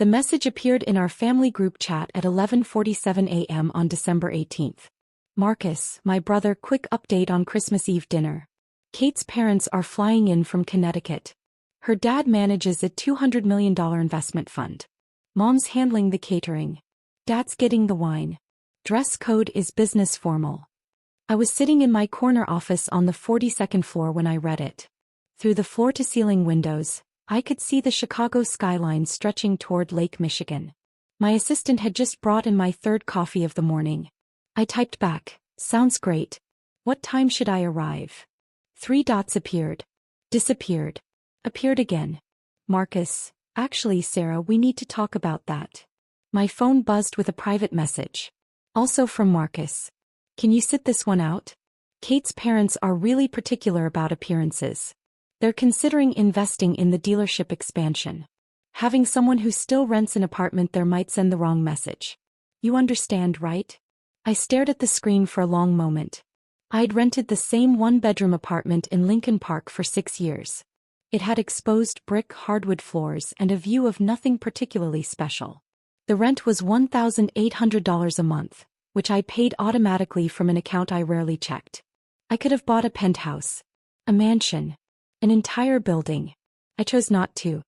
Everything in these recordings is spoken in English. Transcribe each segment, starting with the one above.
The message appeared in our family group chat at 11:47 a.m. on December 18th. Marcus, my brother, quick update on Christmas Eve dinner. Kate's parents are flying in from Connecticut. Her dad manages a $200 million investment fund. Mom's handling the catering. Dad's getting the wine. Dress code is business formal. I was sitting in my corner office on the 42nd floor when I read it. Through the floor-to-ceiling windows, I could see the Chicago skyline stretching toward Lake Michigan. My assistant had just brought in my third coffee of the morning. I typed back, "Sounds great. What time should I arrive?" 3 dots appeared. Disappeared. Appeared again. Marcus, actually Sarah, we need to talk about that. My phone buzzed with a private message. Also from Marcus. Can you sit this one out? Kate's parents are really particular about appearances. They're considering investing in the dealership expansion. Having someone who still rents an apartment there might send the wrong message. You understand, right? I stared at the screen for a long moment. I'd rented the same one-bedroom apartment in Lincoln Park for 6 years. It had exposed brick hardwood floors and a view of nothing particularly special. The rent was $1,800 a month, which I paid automatically from an account I rarely checked. I could have bought a penthouse, a mansion, an entire building. I chose not to.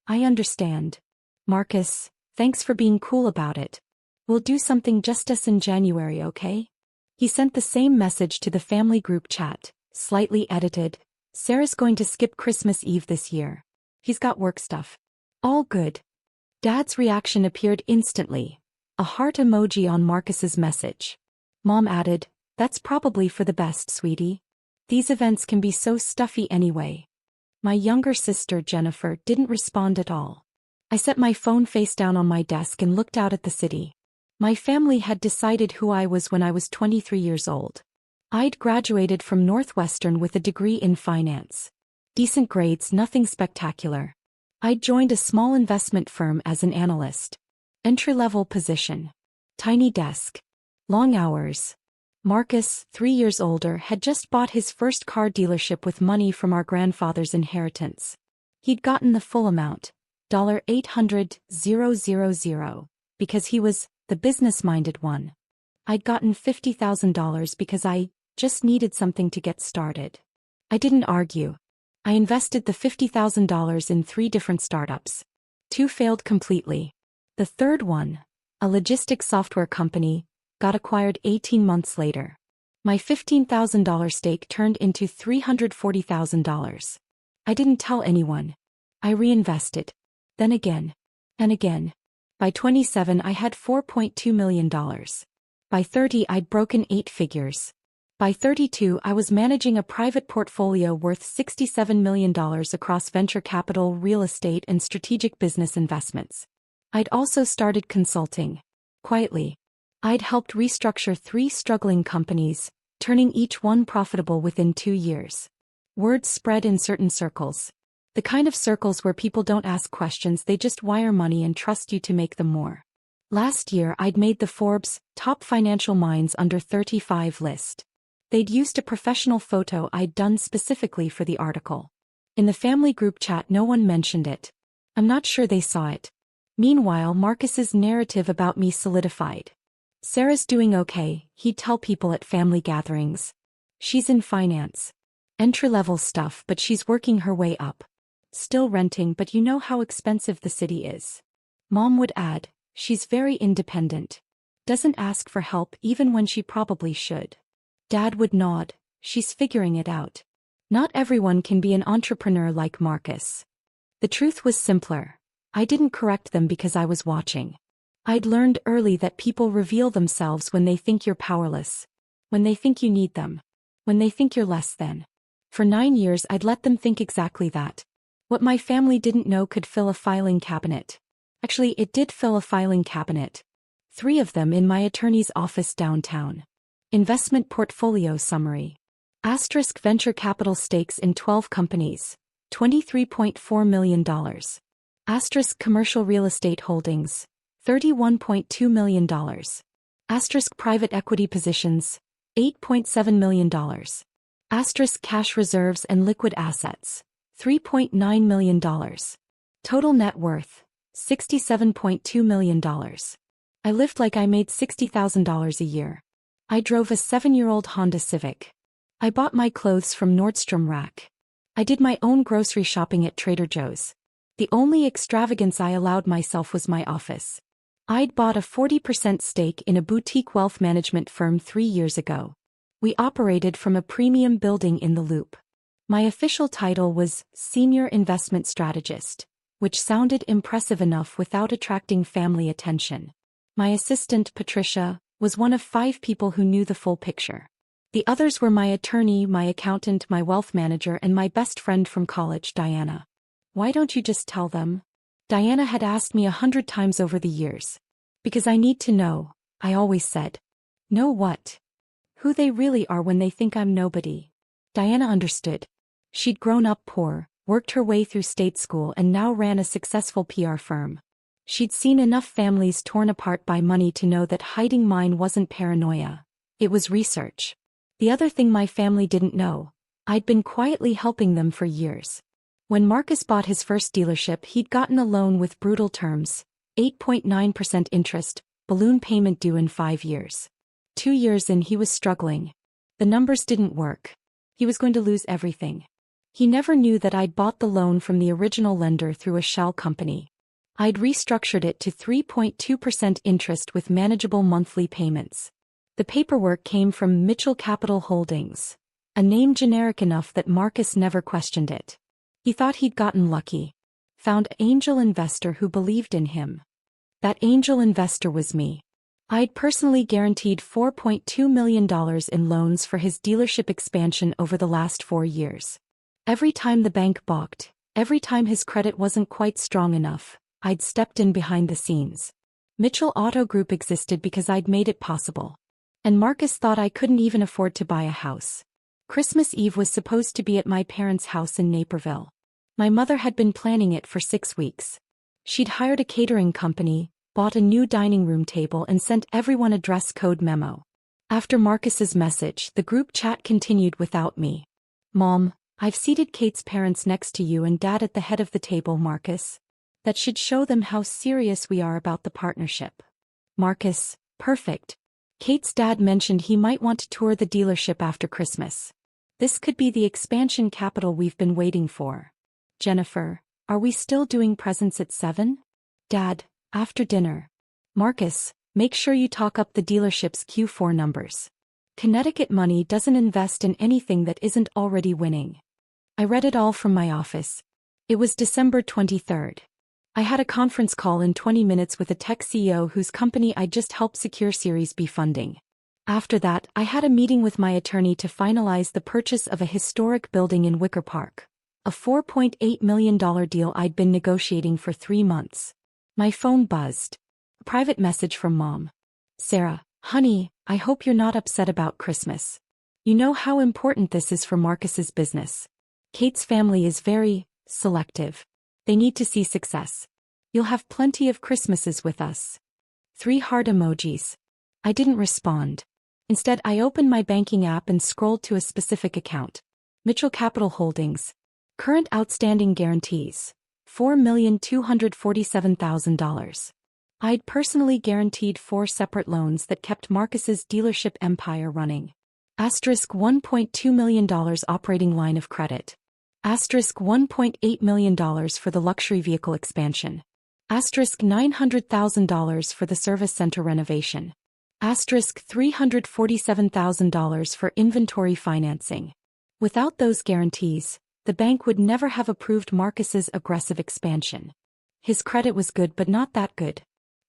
I understand. Marcus, thanks for being cool about it. We'll do something just us in January, okay? He sent the same message to the family group chat, slightly edited. Sarah's going to skip Christmas Eve this year. He's got work stuff. All good. Dad's reaction appeared instantly. A heart emoji on Marcus's message. Mom added, "That's probably for the best, sweetie. These events can be so stuffy anyway." My younger sister, Jennifer, didn't respond at all. I set my phone face down on my desk and looked out at the city. My family had decided who I was when I was 23 years old. I'd graduated from Northwestern with a degree in finance. Decent grades, nothing spectacular. I'd joined a small investment firm as an analyst. Entry-level position. Tiny desk. Long hours. Marcus, 3 years older, had just bought his first car dealership with money from our grandfather's inheritance. He'd gotten the full amount, $800,000, because he was the business-minded one. I'd gotten $50,000 because I just needed something to get started. I didn't argue. I invested the $50,000 in 3 different startups. 2 failed completely. The third one, a logistics software company, got acquired 18 months later. My $15,000 stake turned into $340,000. I didn't tell anyone. I reinvested. Then again. And again. By 27 I had $4.2 million. By 30 I'd broken 8 figures. By 32 I was managing a private portfolio worth $67 million across venture capital, real estate and strategic business investments. I'd also started consulting. Quietly. I'd helped restructure 3 struggling companies, turning each one profitable within 2 years. Word spread in certain circles. The kind of circles where people don't ask questions, they just wire money and trust you to make them more. Last year I'd made the Forbes Top Financial Minds Under 35 list. They'd used a professional photo I'd done specifically for the article. In the family group chat no one mentioned it. I'm not sure they saw it. Meanwhile Marcus's narrative about me solidified. Sarah's doing okay, he'd tell people at family gatherings. She's in finance. Entry-level stuff, but she's working her way up. Still renting, but you know how expensive the city is. Mom would add, she's very independent. Doesn't ask for help even when she probably should. Dad would nod, she's figuring it out. Not everyone can be an entrepreneur like Marcus. The truth was simpler. I didn't correct them because I was watching. I'd learned early that people reveal themselves when they think you're powerless. When they think you need them. When they think you're less than. For 9 years I'd let them think exactly that. What my family didn't know could fill a filing cabinet. Actually, it did fill a filing cabinet. 3 of them in my attorney's office downtown. Investment portfolio summary. Asterisk venture capital stakes in 12 companies. $23.4 million. Asterisk commercial real estate holdings. $31.2 million. Asterisk private equity positions. $8.7 million. Asterisk cash reserves and liquid assets. $3.9 million. Total net worth. $67.2 million. I lived like I made $60,000 a year. I drove a 7-year-old Honda Civic. I bought my clothes from Nordstrom Rack. I did my own grocery shopping at Trader Joe's. The only extravagance I allowed myself was my office. I'd bought a 40% stake in a boutique wealth management firm 3 years ago. We operated from a premium building in the Loop. My official title was Senior Investment Strategist, which sounded impressive enough without attracting family attention. My assistant, Patricia, was one of 5 people who knew the full picture. The others were my attorney, my accountant, my wealth manager, and my best friend from college, Diana. Why don't you just tell them? Diana had asked me 100 times over the years. Because I need to know, I always said. Know what? Who they really are when they think I'm nobody. Diana understood. She'd grown up poor, worked her way through state school, and now ran a successful PR firm. She'd seen enough families torn apart by money to know that hiding mine wasn't paranoia. It was research. The other thing my family didn't know, I'd been quietly helping them for years. When Marcus bought his first dealership, he'd gotten a loan with brutal terms, 8.9% interest, balloon payment due in 5 years. 2 years in, he was struggling. The numbers didn't work. He was going to lose everything. He never knew that I'd bought the loan from the original lender through a shell company. I'd restructured it to 3.2% interest with manageable monthly payments. The paperwork came from Mitchell Capital Holdings, a name generic enough that Marcus never questioned it. He thought he'd gotten lucky. Found an angel investor who believed in him. That angel investor was me. I'd personally guaranteed $4.2 million in loans for his dealership expansion over the last 4 years. Every time the bank balked, every time his credit wasn't quite strong enough, I'd stepped in behind the scenes. Mitchell Auto Group existed because I'd made it possible. And Marcus thought I couldn't even afford to buy a house. Christmas Eve was supposed to be at my parents' house in Naperville. My mother had been planning it for 6 weeks. She'd hired a catering company, bought a new dining room table, and sent everyone a dress code memo. After Marcus's message, the group chat continued without me. Mom, I've seated Kate's parents next to you and Dad at the head of the table, Marcus. That should show them how serious we are about the partnership. Marcus, perfect. Kate's dad mentioned he might want to tour the dealership after Christmas. This could be the expansion capital we've been waiting for. Jennifer, are we still doing presents at 7? Dad, after dinner. Marcus, make sure you talk up the dealership's Q4 numbers. Connecticut money doesn't invest in anything that isn't already winning. I read it all from my office. It was December 23rd. I had a conference call in 20 minutes with a tech CEO whose company I'd just helped secure Series B funding. After that, I had a meeting with my attorney to finalize the purchase of a historic building in Wicker Park, a $4.8 million deal I'd been negotiating for 3 months. My phone buzzed. A private message from Mom. Sarah, honey, I hope you're not upset about Christmas. You know how important this is for Marcus's business. Kate's family is very selective. They need to see success. You'll have plenty of Christmases with us. 3 heart emojis. I didn't respond. Instead, I opened my banking app and scrolled to a specific account. Mitchell Capital Holdings. Current outstanding guarantees. $4,247,000. I'd personally guaranteed 4 separate loans that kept Marcus's dealership empire running. $1.2 million operating line of credit. $1.8 million for the luxury vehicle expansion. $900,000 for the service center renovation. $347,000 for inventory financing. Without those guarantees, the bank would never have approved Marcus's aggressive expansion. His credit was good but not that good.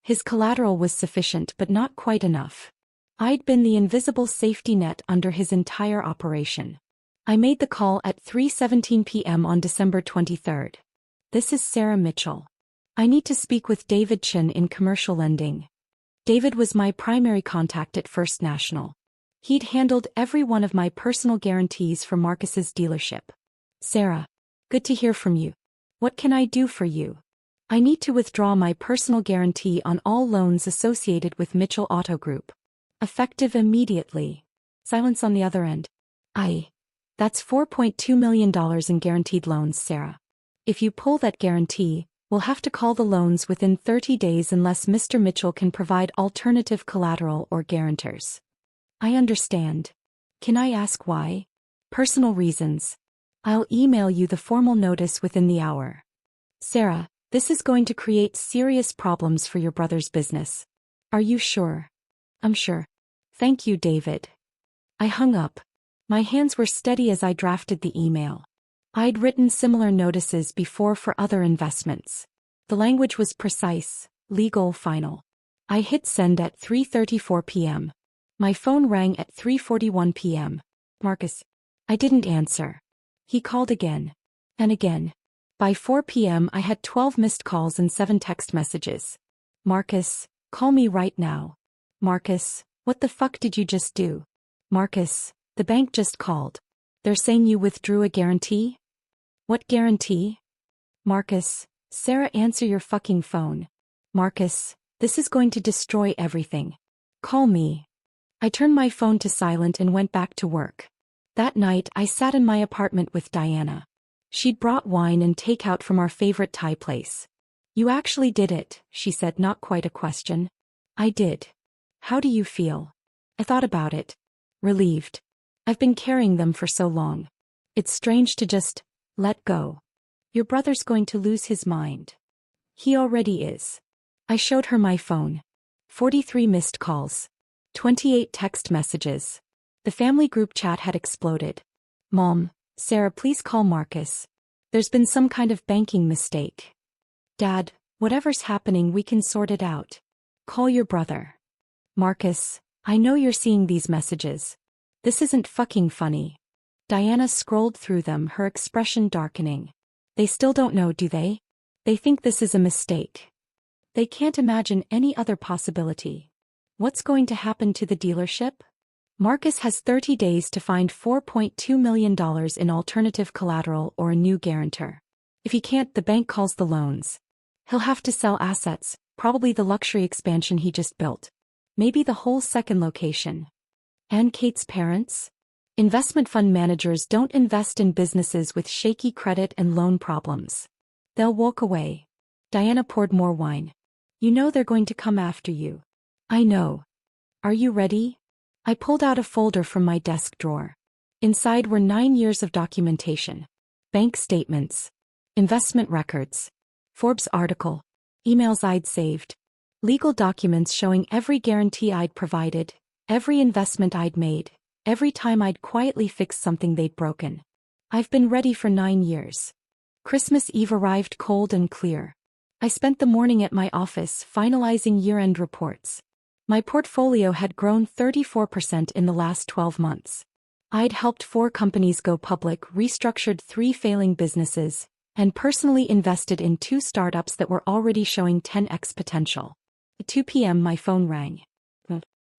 His collateral was sufficient but not quite enough. I'd been the invisible safety net under his entire operation. I made the call at 3:17 p.m. on December 23rd. This is Sarah Mitchell. I need to speak with David Chin in commercial lending. David was my primary contact at First National. He'd handled every one of my personal guarantees for Marcus's dealership. Sarah, good to hear from you. What can I do for you? I need to withdraw my personal guarantee on all loans associated with Mitchell Auto Group. Effective immediately. Silence on the other end. That's $4.2 million in guaranteed loans, Sarah. If you pull that guarantee, We'll have to call the loans within 30 days unless Mr. Mitchell can provide alternative collateral or guarantors. I understand. Can I ask why? Personal reasons. I'll email you the formal notice within the hour. Sarah, this is going to create serious problems for your brother's business. Are you sure? I'm sure. Thank you, David. I hung up. My hands were steady as I drafted the email. I'd written similar notices before for other investments. The language was precise, legal, final. I hit send at 3:34 p.m. My phone rang at 3:41 p.m. Marcus. I didn't answer. He called again. And again. By 4 p.m. I had 12 missed calls and 7 text messages. Marcus, call me right now. Marcus, what the fuck did you just do? Marcus, the bank just called. They're saying you withdrew a guarantee? What guarantee? Marcus, Sarah, answer your fucking phone. Marcus, this is going to destroy everything. Call me. I turned my phone to silent and went back to work. That night I sat in my apartment with Diana. She'd brought wine and takeout from our favorite Thai place. You actually did it, she said, not quite a question. I did. How do you feel? I thought about it. Relieved. I've been carrying them for so long. It's strange to just let go. Your brother's going to lose his mind. He already is. I showed her my phone. 43 missed calls. 28 text messages. The family group chat had exploded. Mom, Sarah, please call Marcus. There's been some kind of banking mistake. Dad, whatever's happening, we can sort it out. Call your brother. Marcus, I know you're seeing these messages. This isn't fucking funny. Diana scrolled through them, her expression darkening. They still don't know, do they? They think this is a mistake. They can't imagine any other possibility. What's going to happen to the dealership? Marcus has 30 days to find $4.2 million in alternative collateral or a new guarantor. If he can't, the bank calls the loans. He'll have to sell assets, probably the luxury expansion he just built. Maybe the whole second location. And Kate's parents? Investment fund managers don't invest in businesses with shaky credit and loan problems. They'll walk away. Diana poured more wine. You know they're going to come after you. I know. Are you ready? I pulled out a folder from my desk drawer. Inside were 9 years of documentation. Bank statements. Investment records. Forbes article. Emails I'd saved. Legal documents showing every guarantee I'd provided, every investment I'd made, every time I'd quietly fixed something they'd broken. I've been ready for 9 years. Christmas Eve arrived cold and clear. I spent the morning at my office finalizing year-end reports. My portfolio had grown 34% in the last 12 months. I'd helped 4 companies go public, restructured 3 failing businesses, and personally invested in 2 startups that were already showing 10x potential. At 2 p.m. my phone rang.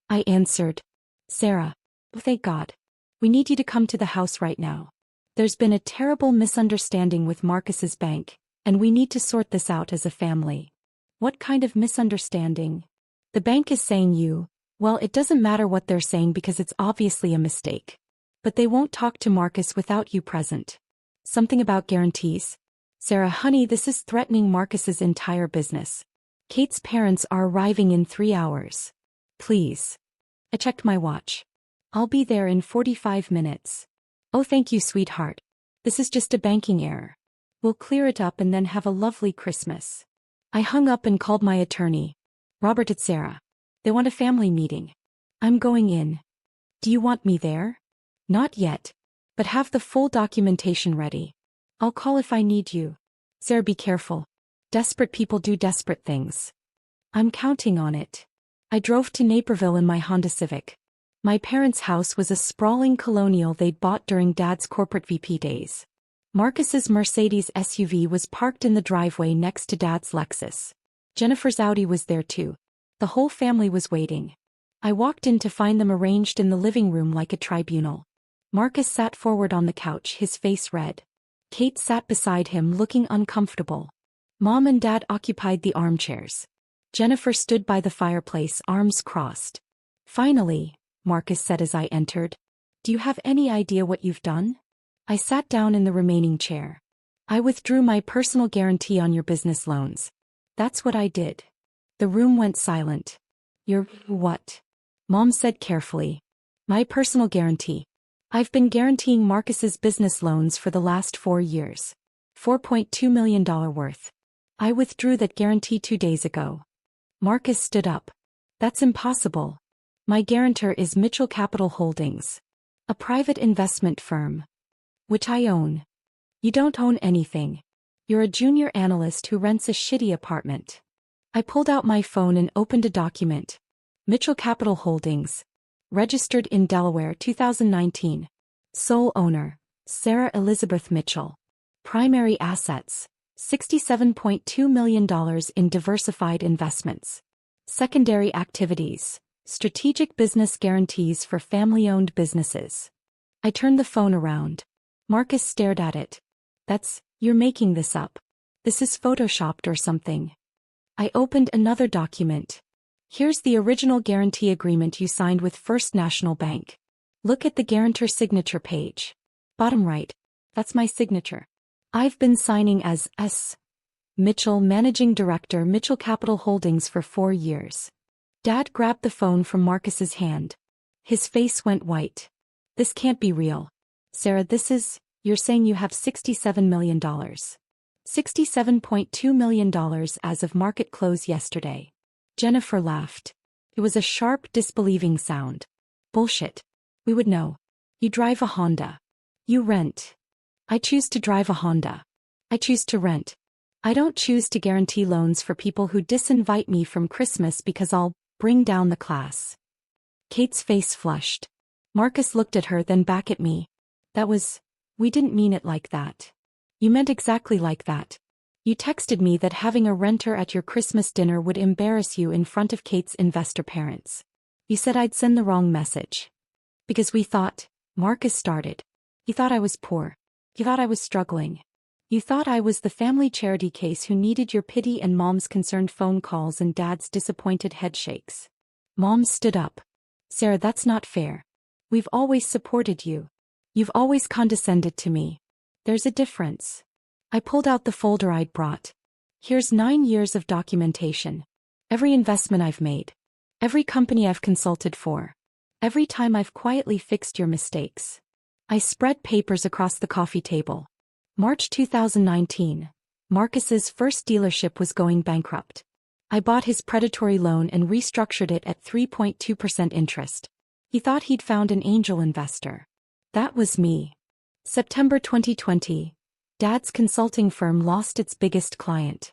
I answered. Sarah. Thank God. We need you to come to the house right now. There's been a terrible misunderstanding with Marcus's bank, and we need to sort this out as a family. What kind of misunderstanding? The bank is saying well, it doesn't matter what they're saying because it's obviously a mistake. But they won't talk to Marcus without you present. Something about guarantees? Sarah, honey, this is threatening Marcus's entire business. Kate's parents are arriving in 3 hours. Please. I checked my watch. I'll be there in 45 minutes. Oh, thank you, sweetheart. This is just a banking error. We'll clear it up and then have a lovely Christmas. I hung up and called my attorney. Robert, it's Sarah. They want a family meeting. I'm going in. Do you want me there? Not yet. But have the full documentation ready. I'll call if I need you. Sarah, be careful. Desperate people do desperate things. I'm counting on it. I drove to Naperville in my Honda Civic. My parents' house was a sprawling colonial they'd bought during Dad's corporate VP days. Marcus's Mercedes SUV was parked in the driveway next to Dad's Lexus. Jennifer's Audi was there too. The whole family was waiting. I walked in to find them arranged in the living room like a tribunal. Marcus sat forward on the couch, his face red. Kate sat beside him, looking uncomfortable. Mom and Dad occupied the armchairs. Jennifer stood by the fireplace, arms crossed. Finally, Marcus said as I entered, do you have any idea what you've done? I sat down in the remaining chair. I withdrew my personal guarantee on your business loans. That's what I did. The room went silent. Your what? Mom said carefully. My personal guarantee. I've been guaranteeing Marcus's business loans for the last 4 years. $4.2 million worth. I withdrew that guarantee 2 days ago. Marcus stood up. That's impossible. My guarantor is Mitchell Capital Holdings, a private investment firm, which I own. You don't own anything. You're a junior analyst who rents a shitty apartment. I pulled out my phone and opened a document. Mitchell Capital Holdings, registered in Delaware 2019. Sole owner, Sarah Elizabeth Mitchell. Primary assets, $67.2 million in diversified investments. Secondary activities, strategic business guarantees for family-owned businesses. I turned the phone around. Marcus stared at it. You're making this up. This is photoshopped or something. I opened another document. Here's the original guarantee agreement you signed with First National Bank. Look at the guarantor signature page. Bottom right. That's my signature. I've been signing as S. Mitchell, Managing Director, Mitchell Capital Holdings for 4 years. Dad grabbed the phone from Marcus's hand. His face went white. This can't be real. Sarah, you're saying you have $67 million. $67.2 million as of market close yesterday. Jennifer laughed. It was a sharp, disbelieving sound. Bullshit. We would know. You drive a Honda. You rent. I choose to drive a Honda. I choose to rent. I don't choose to guarantee loans for people who disinvite me from Christmas because I'll bring down the class. Kate's face flushed. Marcus looked at her, then back at me. We didn't mean it like that. You meant exactly like that. You texted me that having a renter at your Christmas dinner would embarrass you in front of Kate's investor parents. You said I'd send the wrong message. Because we thought, Marcus started. You thought I was poor. You thought I was struggling. You thought I was the family charity case who needed your pity and Mom's concerned phone calls and Dad's disappointed headshakes. Mom stood up. Sarah, that's not fair. We've always supported you. You've always condescended to me. There's a difference. I pulled out the folder I'd brought. Here's 9 years of documentation. Every investment I've made. Every company I've consulted for. Every time I've quietly fixed your mistakes. I spread papers across the coffee table. March 2019. Marcus's first dealership was going bankrupt. I bought his predatory loan and restructured it at 3.2% interest. He thought he'd found an angel investor. That was me. September 2020. Dad's consulting firm lost its biggest client.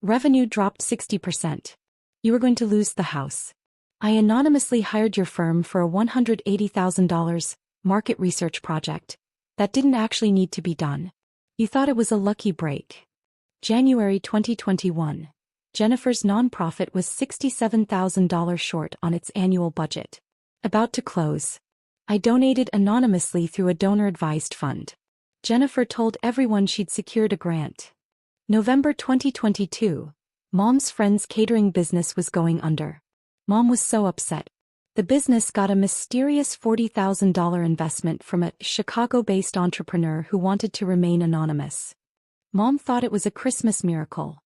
Revenue dropped 60%. You were going to lose the house. I anonymously hired your firm for a $180,000 market research project that didn't actually need to be done. You thought it was a lucky break. January 2021. Jennifer's nonprofit was $67,000 short on its annual budget. About to close. I donated anonymously through a donor-advised fund. Jennifer told everyone she'd secured a grant. November 2022. Mom's friend's catering business was going under. Mom was so upset. The business got a mysterious $40,000 investment from a Chicago-based entrepreneur who wanted to remain anonymous. Mom thought it was a Christmas miracle.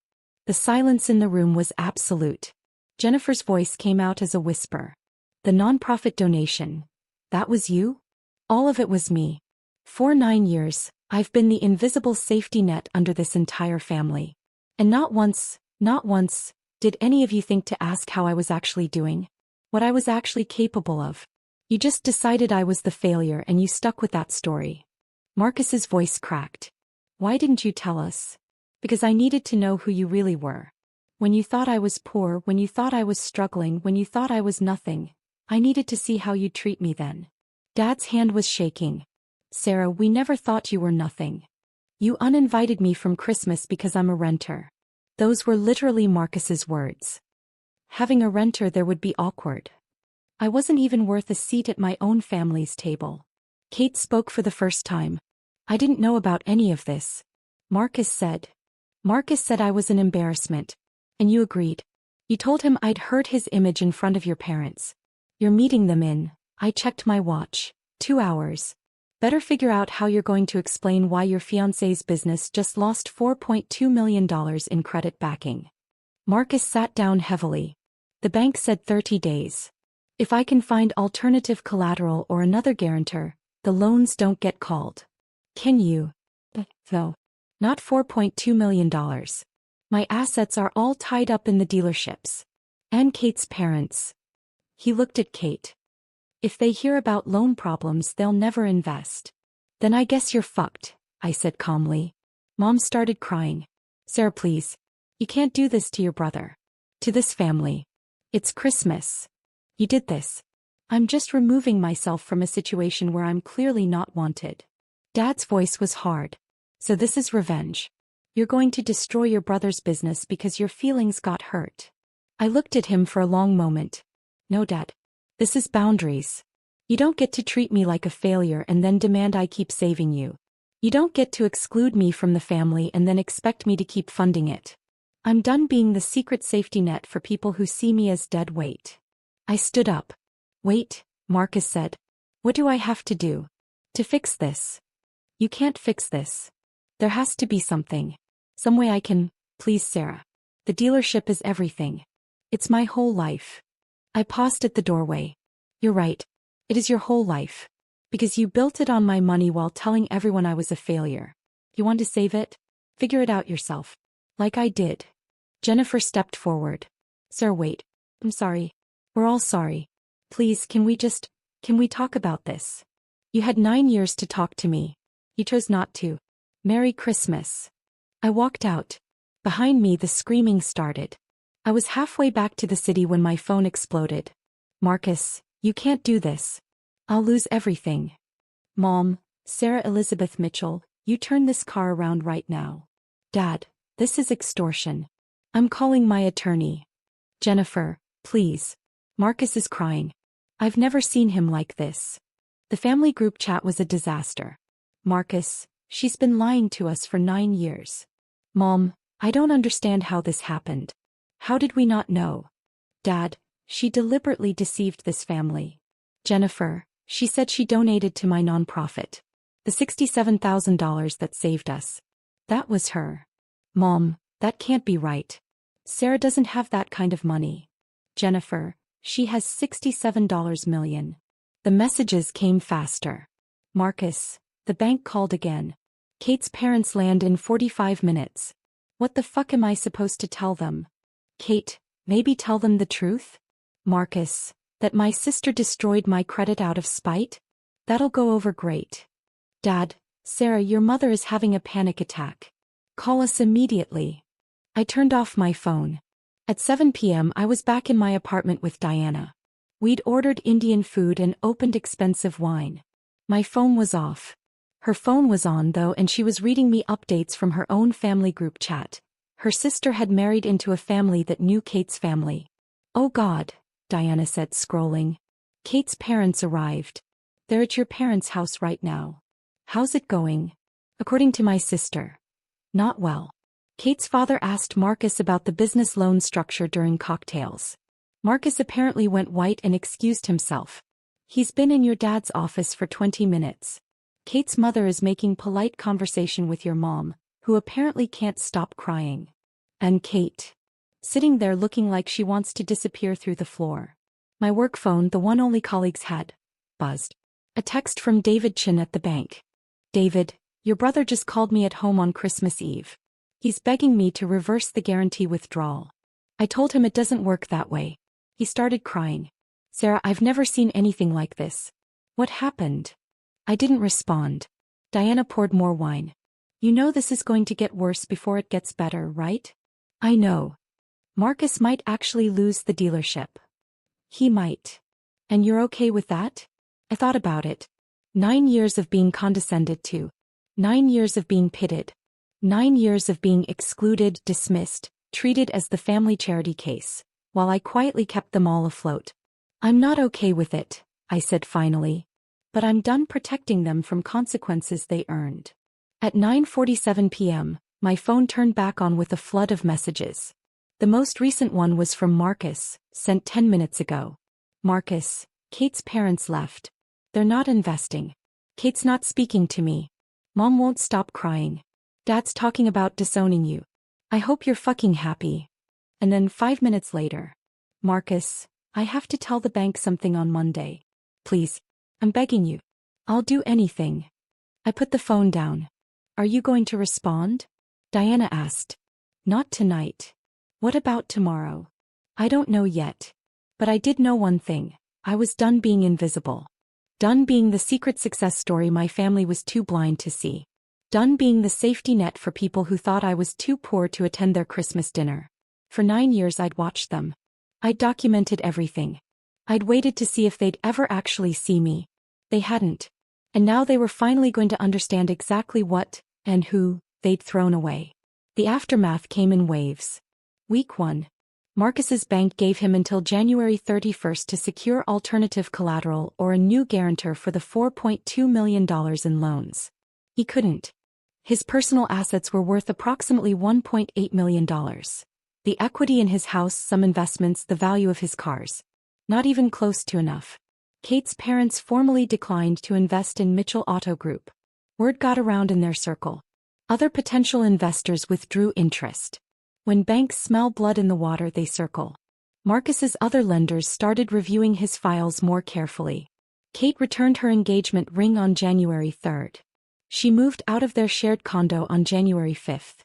The silence in the room was absolute. Jennifer's voice came out as a whisper. The nonprofit donation. That was you? All of it was me. For 9 years, I've been the invisible safety net under this entire family. And not once, did any of you think to ask how I was actually doing? What I was actually capable of? You just decided I was the failure and you stuck with that story. Marcus's voice cracked. Why didn't you tell us? Because I needed to know who you really were. When you thought I was poor, when you thought I was struggling, when you thought I was nothing, I needed to see how you'd treat me then. Dad's hand was shaking. Sarah, we never thought you were nothing. You uninvited me from Christmas because I'm a renter. Those were literally Marcus's words. Having a renter there would be awkward. I wasn't even worth a seat at my own family's table. Kate spoke for the first time. I didn't know about any of this. Marcus said I was an embarrassment. And you agreed. You told him I'd hurt his image in front of your parents. You're meeting them in, I checked my watch, 2 hours. Better figure out how you're going to explain why your fiancé's business just lost $4.2 million in credit backing. Marcus sat down heavily. The bank said 30 days. If I can find alternative collateral or another guarantor, the loans don't get called. Can you? No. Not $4.2 million. My assets are all tied up in the dealerships. And Kate's parents. He looked at Kate. If they hear about loan problems, they'll never invest. Then I guess you're fucked, I said calmly. Mom started crying. Sarah, please. You can't do this to your brother. To this family. It's Christmas. You did this. I'm just removing myself from a situation where I'm clearly not wanted. Dad's voice was hard. So this is revenge. You're going to destroy your brother's business because your feelings got hurt. I looked at him for a long moment. No, Dad. This is boundaries. You don't get to treat me like a failure and then demand I keep saving you. You don't get to exclude me from the family and then expect me to keep funding it. I'm done being the secret safety net for people who see me as dead weight. I stood up. Wait, Marcus said. What do I have to do to fix this? You can't fix this. There has to be something. Some way I can, please, Sarah. The dealership is everything. It's my whole life. I paused at the doorway. You're right. It is your whole life. Because you built it on my money while telling everyone I was a failure. You want to save it? Figure it out yourself. Like I did. Jennifer stepped forward. Sir, wait. I'm sorry. We're all sorry. Please, can we talk about this? You had 9 years to talk to me. You chose not to. Merry Christmas. I walked out. Behind me the screaming started. I was halfway back to the city when my phone exploded. Marcus, you can't do this. I'll lose everything. Mom, Sarah Elizabeth Mitchell, you turn this car around right now. Dad, this is extortion. I'm calling my attorney. Jennifer, please. Marcus is crying. I've never seen him like this. The family group chat was a disaster. Marcus, she's been lying to us for 9 years. Mom, I don't understand how this happened. How did we not know? Dad, she deliberately deceived this family. Jennifer, she said she donated to my nonprofit. The $67,000 that saved us. That was her. Mom, that can't be right. Sarah doesn't have that kind of money. Jennifer, she has $67 million. The messages came faster. Marcus, the bank called again. Kate's parents land in 45 minutes. What the fuck am I supposed to tell them? Kate, maybe tell them the truth? Marcus, that my sister destroyed my credit out of spite? That'll go over great. Dad, Sarah, your mother is having a panic attack. Call us immediately. I turned off my phone. At 7 p.m. I was back in my apartment with Diana. We'd ordered Indian food and opened expensive wine. My phone was off. Her phone was on though, and she was reading me updates from her own family group chat. Her sister had married into a family that knew Kate's family. Oh God, Diana said, scrolling. Kate's parents arrived. They're at your parents' house right now. How's it going? According to my sister. Not well. Kate's father asked Marcus about the business loan structure during cocktails. Marcus apparently went white and excused himself. He's been in your dad's office for 20 minutes. Kate's mother is making polite conversation with your mom, who apparently can't stop crying. And Kate, sitting there looking like she wants to disappear through the floor. My work phone, the one only colleagues had, buzzed. A text from David Chin at the bank. David, your brother just called me at home on Christmas Eve. He's begging me to reverse the guarantee withdrawal. I told him it doesn't work that way. He started crying. Sarah, I've never seen anything like this. What happened? I didn't respond. Diana poured more wine. You know this is going to get worse before it gets better, right? I know. Marcus might actually lose the dealership. He might. And you're okay with that? I thought about it. 9 years of being condescended to. 9 years of being pitted. 9 years of being excluded, dismissed, treated as the family charity case, while I quietly kept them all afloat. I'm not okay with it, I said finally. But I'm done protecting them from consequences they earned. At 9:47 p.m., my phone turned back on with a flood of messages. The most recent one was from Marcus, sent 10 minutes ago. Marcus, Kate's parents left. They're not investing. Kate's not speaking to me. Mom won't stop crying. Dad's talking about disowning you. I hope you're fucking happy. And then 5 minutes later. Marcus, I have to tell the bank something on Monday. Please. I'm begging you. I'll do anything. I put the phone down. Are you going to respond? Diana asked. Not tonight. What about tomorrow? I don't know yet. But I did know one thing. I was done being invisible. Done being the secret success story my family was too blind to see. Done being the safety net for people who thought I was too poor to attend their Christmas dinner. For 9 years I'd watched them. I'd documented everything. I'd waited to see if they'd ever actually see me. They hadn't. And now they were finally going to understand exactly what, and who, they'd thrown away. The aftermath came in waves. Week 1. Marcus's bank gave him until January 31st to secure alternative collateral or a new guarantor for the $4.2 million in loans. He couldn't. His personal assets were worth approximately $1.8 million. The equity in his house, some investments, the value of his cars. Not even close to enough. Kate's parents formally declined to invest in Mitchell Auto Group. Word got around in their circle. Other potential investors withdrew interest. When banks smell blood in the water, they circle. Marcus's other lenders started reviewing his files more carefully. Kate returned her engagement ring on January 3rd. She moved out of their shared condo on January 5th.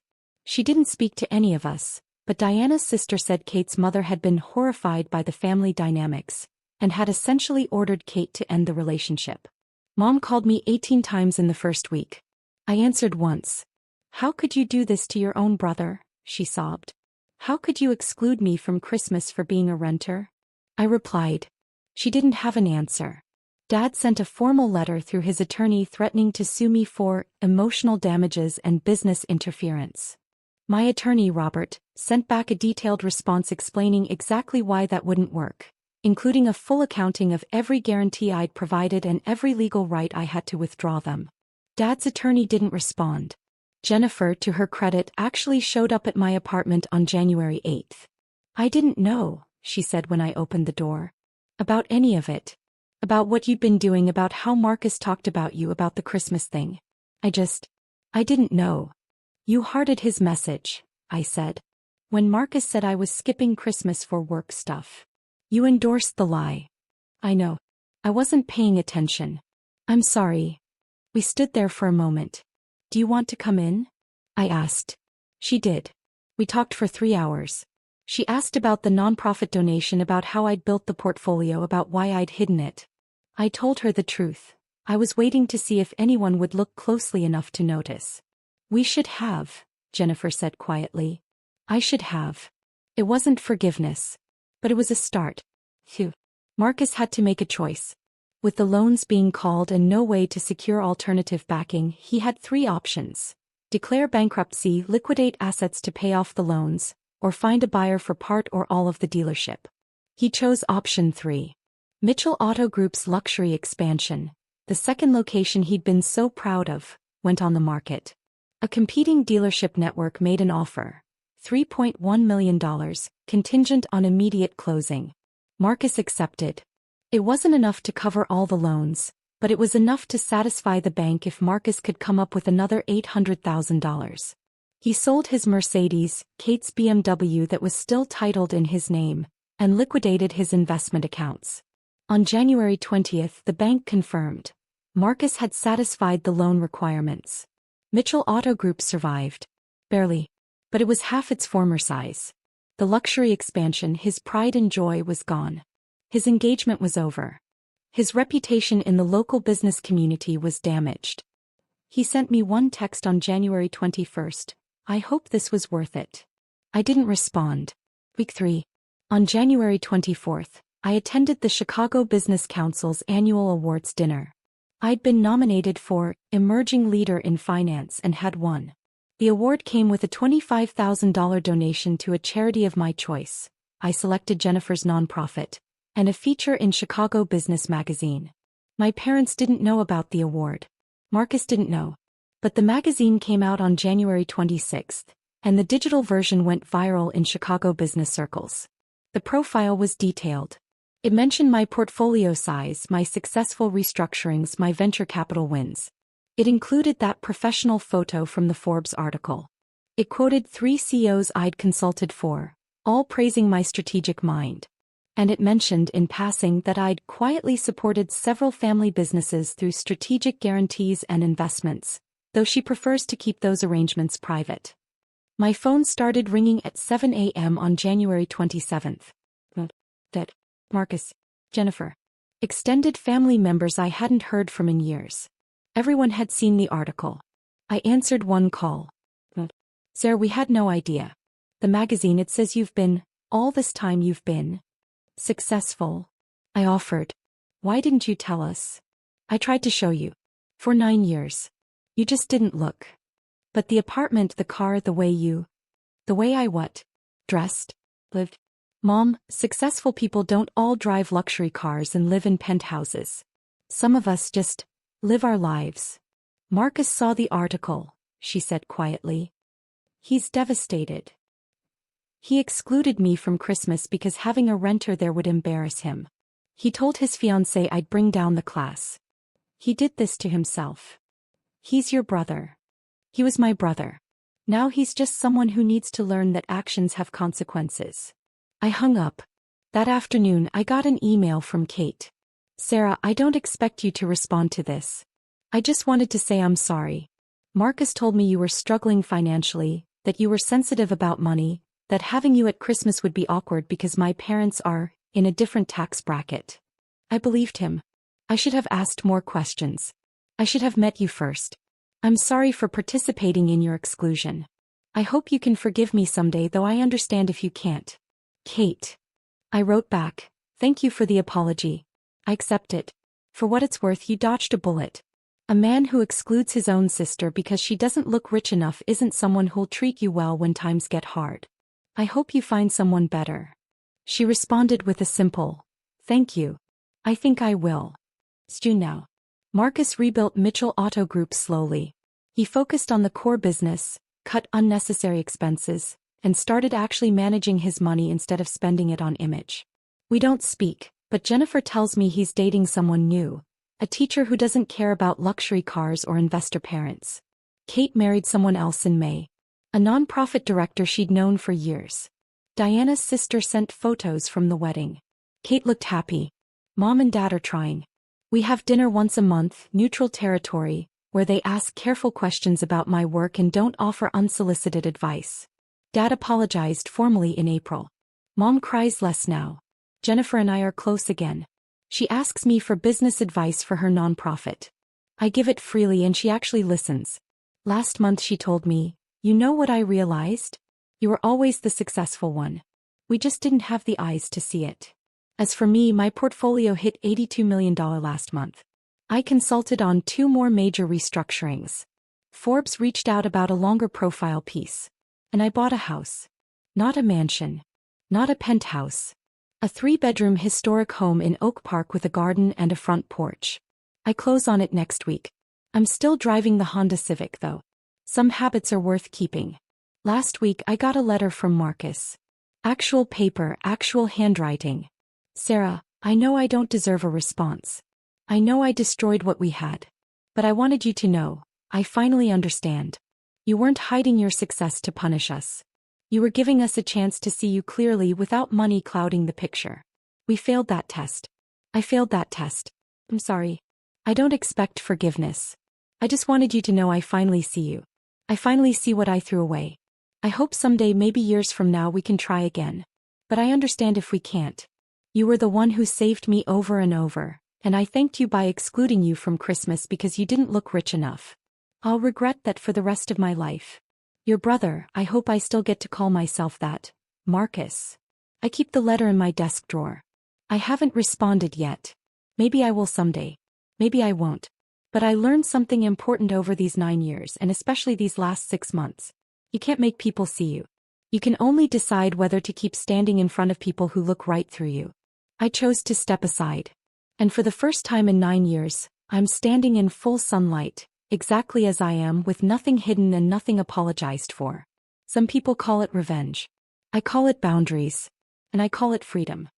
She didn't speak to any of us, but Diana's sister said Kate's mother had been horrified by the family dynamics and had essentially ordered Kate to end the relationship. Mom called me 18 times in the first week. I answered once. How could you do this to your own brother? She sobbed. How could you exclude me from Christmas for being a renter? I replied. She didn't have an answer. Dad sent a formal letter through his attorney threatening to sue me for emotional damages and business interference. My attorney, Robert, sent back a detailed response explaining exactly why that wouldn't work, including a full accounting of every guarantee I'd provided and every legal right I had to withdraw them. Dad's attorney didn't respond. Jennifer, to her credit, actually showed up at my apartment on January 8th. I didn't know, she said when I opened the door. About any of it. About what you'd been doing, about how Marcus talked about you, about the Christmas thing. I didn't know. You hearted his message, I said. When Marcus said I was skipping Christmas for work stuff. You endorsed the lie. I know. I wasn't paying attention. I'm sorry. We stood there for a moment. Do you want to come in? I asked. She did. We talked for 3 hours. She asked about the nonprofit donation, about how I'd built the portfolio, about why I'd hidden it. I told her the truth. I was waiting to see if anyone would look closely enough to notice. We should have, Jennifer said quietly. I should have. It wasn't forgiveness. But it was a start. Phew. Marcus had to make a choice. With the loans being called and no way to secure alternative backing, he had 3 options. Declare bankruptcy, liquidate assets to pay off the loans, or find a buyer for part or all of the dealership. He chose option 3. Mitchell Auto Group's luxury expansion, the second location he'd been so proud of, went on the market. A competing dealership network made an offer. $3.1 million, contingent on immediate closing. Marcus accepted. It wasn't enough to cover all the loans, but it was enough to satisfy the bank if Marcus could come up with another $800,000. He sold his Mercedes, Kate's BMW that was still titled in his name, and liquidated his investment accounts. On January 20th, the bank confirmed. Marcus had satisfied the loan requirements. Mitchell Auto Group survived. Barely. But it was half its former size. The luxury expansion, his pride and joy, was gone. His engagement was over. His reputation in the local business community was damaged. He sent me one text on January 21st. I hope this was worth it. I didn't respond. Week 3. On January 24th, I attended the Chicago Business Council's annual awards dinner. I'd been nominated for Emerging Leader in Finance and had won. The award came with a $25,000 donation to a charity of my choice. I selected Jennifer's nonprofit, and a feature in Chicago Business Magazine. My parents didn't know about the award. Marcus didn't know. But the magazine came out on January 26th, and the digital version went viral in Chicago business circles. The profile was detailed. It mentioned my portfolio size, my successful restructurings, my venture capital wins. It included that professional photo from the Forbes article. It quoted 3 CEOs I'd consulted for, all praising my strategic mind. And it mentioned in passing that I'd quietly supported several family businesses through strategic guarantees and investments, though she prefers to keep those arrangements private. My phone started ringing at 7 a.m. on January 27th. That, Marcus, Jennifer. Extended family members I hadn't heard from in years. Everyone had seen the article. I answered one call. Sir, we had no idea. The magazine, it says you've been, all this time you've been successful. I offered. Why didn't you tell us? I tried to show you. For 9 years. You just didn't look. But the apartment, the car, the way I what? Dressed? Lived? Mom, successful people don't all drive luxury cars and live in penthouses. Some of us just live our lives. Marcus saw the article, she said quietly. He's devastated. He excluded me from Christmas because having a renter there would embarrass him. He told his fiancée I'd bring down the class. He did this to himself. He's your brother. He was my brother. Now he's just someone who needs to learn that actions have consequences. I hung up. That afternoon I got an email from Kate. Sarah, I don't expect you to respond to this. I just wanted to say I'm sorry. Marcus told me you were struggling financially, that you were sensitive about money, that having you at Christmas would be awkward because my parents are in a different tax bracket. I believed him. I should have asked more questions. I should have met you first. I'm sorry for participating in your exclusion. I hope you can forgive me someday, though I understand if you can't. Kate. I wrote back, thank you for the apology. I accept it. For what it's worth, you dodged a bullet. A man who excludes his own sister because she doesn't look rich enough isn't someone who'll treat you well when times get hard. I hope you find someone better. She responded with a simple, thank you. I think I will. Stu now. Marcus rebuilt Mitchell Auto Group slowly. He focused on the core business, cut unnecessary expenses, and started actually managing his money instead of spending it on image. We don't speak, but Jennifer tells me he's dating someone new, a teacher who doesn't care about luxury cars or investor parents. Kate married someone else in May, a nonprofit director she'd known for years. Diana's sister sent photos from the wedding. Kate looked happy. Mom and Dad are trying. We have dinner once a month, neutral territory, where they ask careful questions about my work and don't offer unsolicited advice. Dad apologized formally in April. Mom cries less now. Jennifer and I are close again. She asks me for business advice for her nonprofit. I give it freely and she actually listens. Last month she told me, you know what I realized? You were always the successful one. We just didn't have the eyes to see it. As for me, my portfolio hit $82 million last month. I consulted on 2 more major restructurings. Forbes reached out about a longer profile piece. And I bought a house. Not a mansion. Not a penthouse. A 3-bedroom historic home in Oak Park with a garden and a front porch. I close on it next week. I'm still driving the Honda Civic though. Some habits are worth keeping. Last week I got a letter from Marcus. Actual paper, actual handwriting. Sarah, I know I don't deserve a response. I know I destroyed what we had. But I wanted you to know, I finally understand. You weren't hiding your success to punish us. You were giving us a chance to see you clearly without money clouding the picture. We failed that test. I failed that test. I'm sorry. I don't expect forgiveness. I just wanted you to know I finally see you. I finally see what I threw away. I hope someday, maybe years from now, we can try again. But I understand if we can't. You were the one who saved me over and over, and I thanked you by excluding you from Christmas because you didn't look rich enough. I'll regret that for the rest of my life. Your brother, I hope I still get to call myself that, Marcus. I keep the letter in my desk drawer. I haven't responded yet. Maybe I will someday. Maybe I won't. But I learned something important over these 9 years, and especially these last 6 months. You can't make people see you. You can only decide whether to keep standing in front of people who look right through you. I chose to step aside. And for the first time in 9 years, I'm standing in full sunlight, exactly as I am, with nothing hidden and nothing apologized for. Some people call it revenge. I call it boundaries. And I call it freedom.